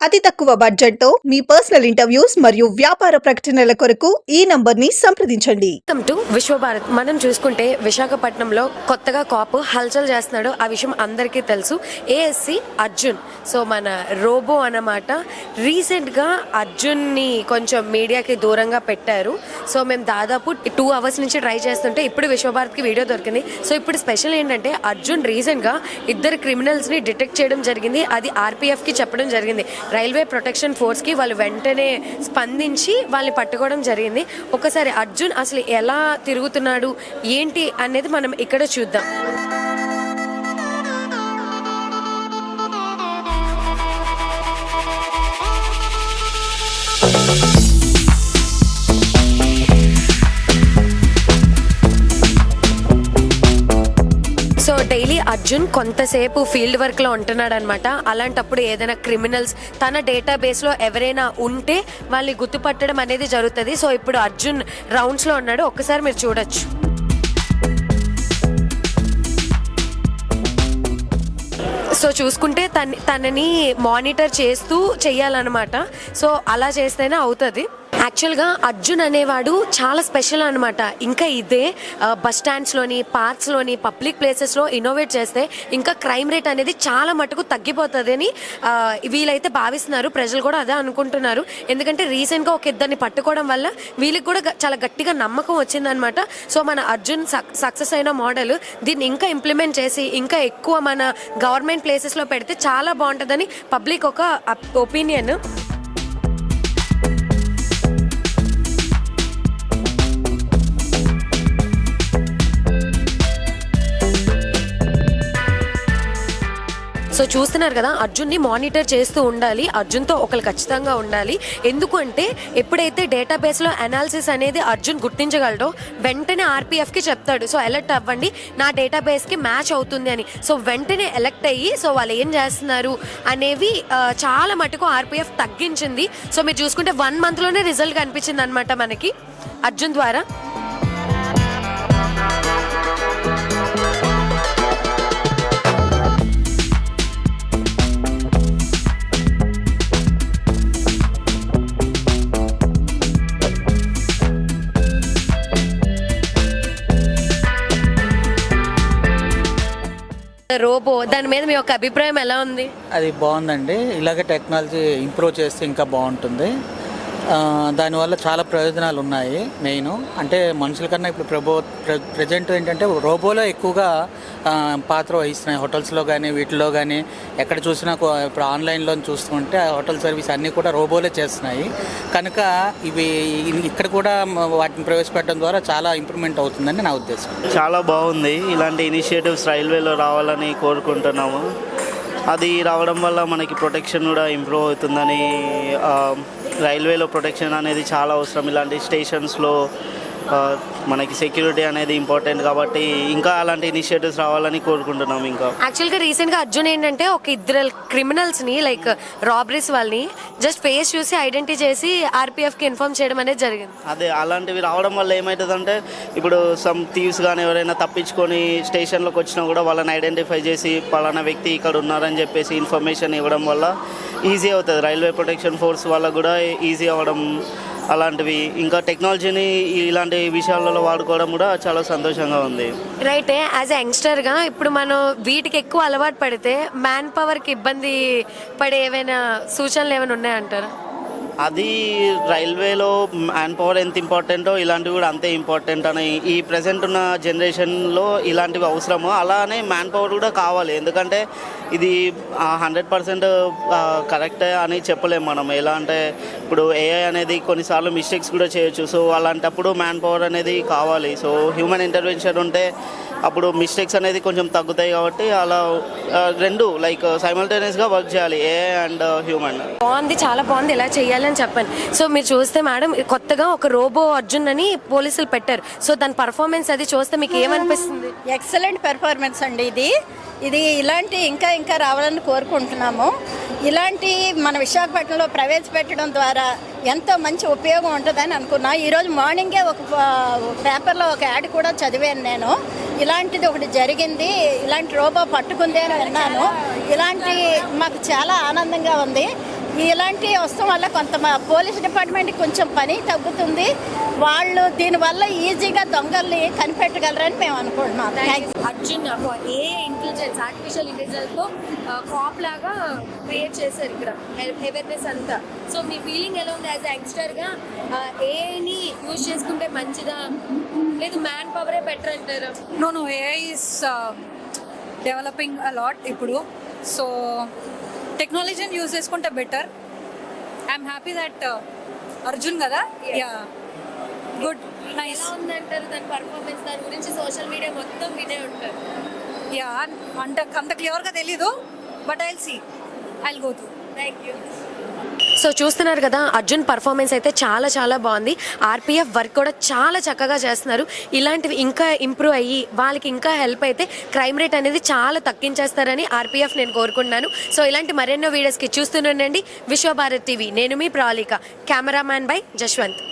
అతి తక్కువ బడ్జెట్తో మీ పర్సనల్ ఇంటర్వ్యూస్ మరియు వ్యాపార ప్రకటనల కొరకు ఈ నంబర్ని సంప్రదించండి. Welcome to Vishwabharat. మనం చూసుకుంటే విశాఖపట్నంలో కొత్తగా కాపు హల్చల్ చేస్తున్నాడు. ఆ విషయం అందరికీ తెలుసు. ఏఎస్సి అర్జున్. సో మన రోబో అన్నమాట. రీసెంట్గా అర్జున్ని కొంచెం మీడియాకి దూరంగా పెట్టారు. సో మేము దాదాపు 2 hours నుంచి ట్రై చేస్తుంటే ఇప్పుడు విశ్వభారత్కి వీడియో దొరికింది. సో ఇప్పుడు స్పెషల్ ఏంటంటే అర్జున్ రీసెంట్గా 2 క్రిమినల్స్ని డిటెక్ట్ చేయడం జరిగింది. అది ఆర్పిఎఫ్కి చెప్పడం జరిగింది. రైల్వే ప్రొటెక్షన్ ఫోర్స్కి వాళ్ళు వెంటనే స్పందించి వాళ్ళని పట్టుకోవడం జరిగింది. ఒకసారి అర్జున్ అసలు ఎలా తిరుగుతున్నాడు ఏంటి అనేది మనం ఇక్కడ చూద్దాం. సో డైలీ అర్జున్ కొంతసేపు ఫీల్డ్ వర్క్లో ఉంటున్నాడు అనమాట. అలాంటప్పుడు ఏదైనా క్రిమినల్స్ తన డేటాబేస్లో ఎవరైనా ఉంటే వాళ్ళని గుర్తుపట్టడం అనేది జరుగుతుంది. సో ఇప్పుడు అర్జున్ రౌండ్స్లో ఉన్నాడు. ఒక్కసారి మీరు చూడొచ్చు. సో చూసుకుంటే తనని మానిటర్ చేస్తూ చెయ్యాలన్నమాట. సో అలా చేస్తేనే అవుతుంది. యాక్చువల్గా అర్జున్ అనేవాడు చాలా స్పెషల్ అనమాట. ఇంకా ఇదే బస్ స్టాండ్స్లోని, పార్క్స్లోని, పబ్లిక్ ప్లేసెస్లో ఇన్నోవేట్ చేస్తే ఇంకా క్రైమ్ రేట్ అనేది చాలా మటుకు తగ్గిపోతుంది అని వీళ్ళైతే భావిస్తున్నారు. ప్రజలు కూడా అదే అనుకుంటున్నారు. ఎందుకంటే రీసెంట్గా ఒక ఇద్దరిని పట్టుకోవడం వల్ల వీళ్ళకి కూడా చాలా గట్టిగా నమ్మకం వచ్చిందనమాట. సో మన అర్జున్ సక్సెస్ అయిన మోడల్ దీన్ని ఇంకా ఇంప్లిమెంట్ చేసి ఇంకా ఎక్కువ మన గవర్నమెంట్ ప్లేసెస్లో పెడితే చాలా బాగుంటుందని పబ్లిక్ ఒక ఒపీనియన్. సో చూస్తున్నారు కదా, అర్జున్ని మానిటర్ చేస్తూ ఉండాలి. అర్జున్తో ఒకరు ఖచ్చితంగా ఉండాలి. ఎందుకంటే ఎప్పుడైతే డేటాబేస్లో అనాలిసిస్ అనేది అర్జున్ గుర్తించగలడో వెంటనే ఆర్పిఎఫ్కి చెప్తాడు. సో ఎలర్ట్ అవ్వండి, నా డేటాబేస్కి మ్యాచ్ అవుతుంది అని. సో వెంటనే ఎలక్ట్ అయ్యి సో వాళ్ళు ఏం చేస్తున్నారు అనేవి చాలా మటుకు ఆర్పిఎఫ్ తగ్గించింది. సో మీరు చూసుకుంటే 1 monthలోనే రిజల్ట్ కనిపించింది అనమాట మనకి అర్జున్ ద్వారా. రోబో దాని మీద మీ యొక్క అభిప్రాయం ఎలా ఉంది? అది బాగుందండి. ఇలాగే టెక్నాలజీ ఇంప్రూవ్ చేస్తే ఇంకా బాగుంటుంది. దానివల్ల చాలా ప్రయోజనాలు ఉన్నాయి. మెయిన్ అంటే మనుషుల కన్నా ఇప్పుడు ప్రజెంట్ ఏంటంటే రోబోలో ఎక్కువగా పాత్ర వహిస్తున్నాయి. హోటల్స్లో కానీ వీటిలో కానీ ఎక్కడ చూసినా ఇప్పుడు ఆన్లైన్లో చూస్తుంటే హోటల్ సర్వీస్ అన్నీ కూడా రోబోలే చేస్తున్నాయి. కనుక ఇవి ఇక్కడ కూడా వాటిని ప్రవేశపెట్టడం ద్వారా చాలా ఇంప్రూవ్మెంట్ అవుతుందని నా ఉద్దేశం. చాలా బాగుంది. ఇలాంటి ఇనిషియేటివ్స్ రైల్వేలో రావాలని కోరుకుంటున్నాము. అది రావడం వల్ల మనకి ప్రొటెక్షన్ కూడా ఇంప్రూవ్ అవుతుందని, రైల్వేలో ప్రొటెక్షన్ అనేది చాలా అవసరం. ఇలాంటి స్టేషన్స్లో మనకి సెక్యూరిటీ అనేది ఇంపార్టెంట్ కాబట్టి ఇంకా అలాంటి ఇనిషియేటివ్స్ రావాలని కోరుకుంటున్నాం. ఇంకా యాక్చువల్గా రీసెంట్గా అర్జున్ ఏంటంటే ఒక 2 క్రిమినల్స్ని లైక్ రాబరీస్ వాళ్ళని జస్ట్ ఫేస్ చూసి ఐడెంటిఫై చేసి ఆర్పిఎఫ్కి ఇన్ఫార్మ్ చేయడం అనేది జరిగింది. అదే అలాంటివి రావడం వల్ల ఏమవుతుందంటే ఇప్పుడు సమ్ థీవ్స్ కానీ ఎవరైనా తప్పించుకొని స్టేషన్లోకి వచ్చినా కూడా వాళ్ళని ఐడెంటిఫై చేసి పలానా వ్యక్తి ఇక్కడ ఉన్నారని చెప్పేసి ఇన్ఫర్మేషన్ ఇవ్వడం వల్ల ఈజీ అవుతుంది. రైల్వే ప్రొటెక్షన్ ఫోర్స్ వాళ్ళకు కూడా ఈజీ అవ్వడం అలాంటివి. ఇంకా టెక్నాలజీని ఇలాంటి విషయాలలో వాడుకోవడం కూడా చాలా సంతోషంగా ఉంది. రైట్. యాజ్ ఎ యంగ్స్టర్గా ఇప్పుడు మనం వీటికి ఎక్కువ అలవాటు పడితే మ్యాన్ పవర్కి ఇబ్బంది పడే ఏమైనా సూచనలు ఏమైనా ఉన్నాయంటారా? అది రైల్వేలో మ్యాన్ పవర్ ఎంత ఇంపార్టెంటో ఇలాంటివి కూడా అంతే ఇంపార్టెంట్ అని ఈ ప్రజెంట్ ఉన్న జనరేషన్లో ఇలాంటివి అవసరము. అలానే మ్యాన్ పవర్ కూడా కావాలి. ఎందుకంటే ఇది 100% కరెక్టే అని చెప్పలేము మనం. ఎలా అంటే ఇప్పుడు ఏఐ అనేది కొన్నిసార్లు మిస్టేక్స్ కూడా చేయొచ్చు. సో అలాంటప్పుడు మ్యాన్ పవర్ అనేది కావాలి. సో హ్యూమన్ ఇంటర్వెన్షన్ ఉంటే అప్పుడు మిస్టేక్స్ అనేది కొంచెం తగ్గుతాయి. కాబట్టి అలా రెండు లైక్ సైమల్టేనియస్గా వర్క్ చేయాలి, ఏఐ అండ్ హ్యూమన్. బాగుంది, చాలా బాగుంది. ఇలా చేయాలని చెప్పండి. సో మీరు చూస్తే మేడం కొత్తగా ఒక రోబో అర్జున్ అని పోలీసులు పెట్టారు. సో దాని పర్ఫార్మెన్స్ అది చూస్తే మీకు ఏమనిపిస్తుంది? ఎక్సలెంట్ పెర్ఫార్మెన్స్ అండి. ఇది ఇలాంటి ఇంకా రావాలని కోరుకుంటున్నాము. ఇలాంటి మన విశాఖపట్నంలో ప్రవేశపెట్టడం ద్వారా ఎంతో మంచి ఉపయోగం ఉంటుందని అనుకున్నా. ఈరోజు మార్నింగే ఒక పేపర్లో ఒక యాడ్ కూడా చదివాను నేను. ఇలాంటిది ఒకటి జరిగింది, ఇలాంటి రోబో పట్టుకుంది అని విన్నాను. ఇలాంటి మాకు చాలా ఆనందంగా ఉంది. ఇలాంటి వస్తాం వల్ల కొంత పోలీస్ డిపార్ట్మెంట్కి కొంచెం పని తగ్గుతుంది. వాళ్ళు దీనివల్ల ఈజీగా దొంగల్ని కనిపెట్టగలరని మేము అనుకుంటున్నాం. అర్జున్ ఏ ఇంటెలిజెన్స్ ఆర్టిఫిషియల్ ఇంటెలిజెన్స్తో క్రాప్ లాగా క్రియేట్ చేశారు ఇక్కడ అవేర్నెస్ అంతా. సో మీ ఫీలింగ్ ఎలా ఉంది యాజ్ యంగ్స్టర్గా? ఏని యూజ్ చేసుకుంటే మంచిదా లేదు మ్యాన్ పవరే బెటర్ అంటారా? No, AI is developing a lot ఇప్పుడు. సో టెక్నాలజీని యూజ్ చేసుకుంటే better. I'm happy that Arjun కదా, యా గుడ్ నైస్. ఎలా ఉందంటారు దాని పర్ఫార్మెన్స్? దాని గురించి సోషల్ మీడియా మొత్తం వినే ఉంటారు. యా అంటే అంత క్లియర్గా తెలీదు, but I'll go through. Thank you. So చూస్తున్నారు కదా, అర్జున్ పర్ఫార్మెన్స్ అయితే చాలా చాలా బాగుంది. ఆర్పిఎఫ్ వర్క్ కూడా చాలా చక్కగా చేస్తున్నారు. ఇలాంటివి ఇంకా ఇంప్రూవ్ అయ్యి వాళ్ళకి ఇంకా హెల్ప్ అయితే క్రైమ్ రేట్ అనేది చాలా తగ్గించేస్తారని ఆర్పిఎఫ్ నేను కోరుకుంటున్నాను. సో ఇలాంటి మరెన్నో వీడియోస్కి చూస్తూనండి విశ్వభారత్ టీవీ. నేను మీ ప్రాలిక, కెమెరామ్యాన్ బై జశ్వంత్.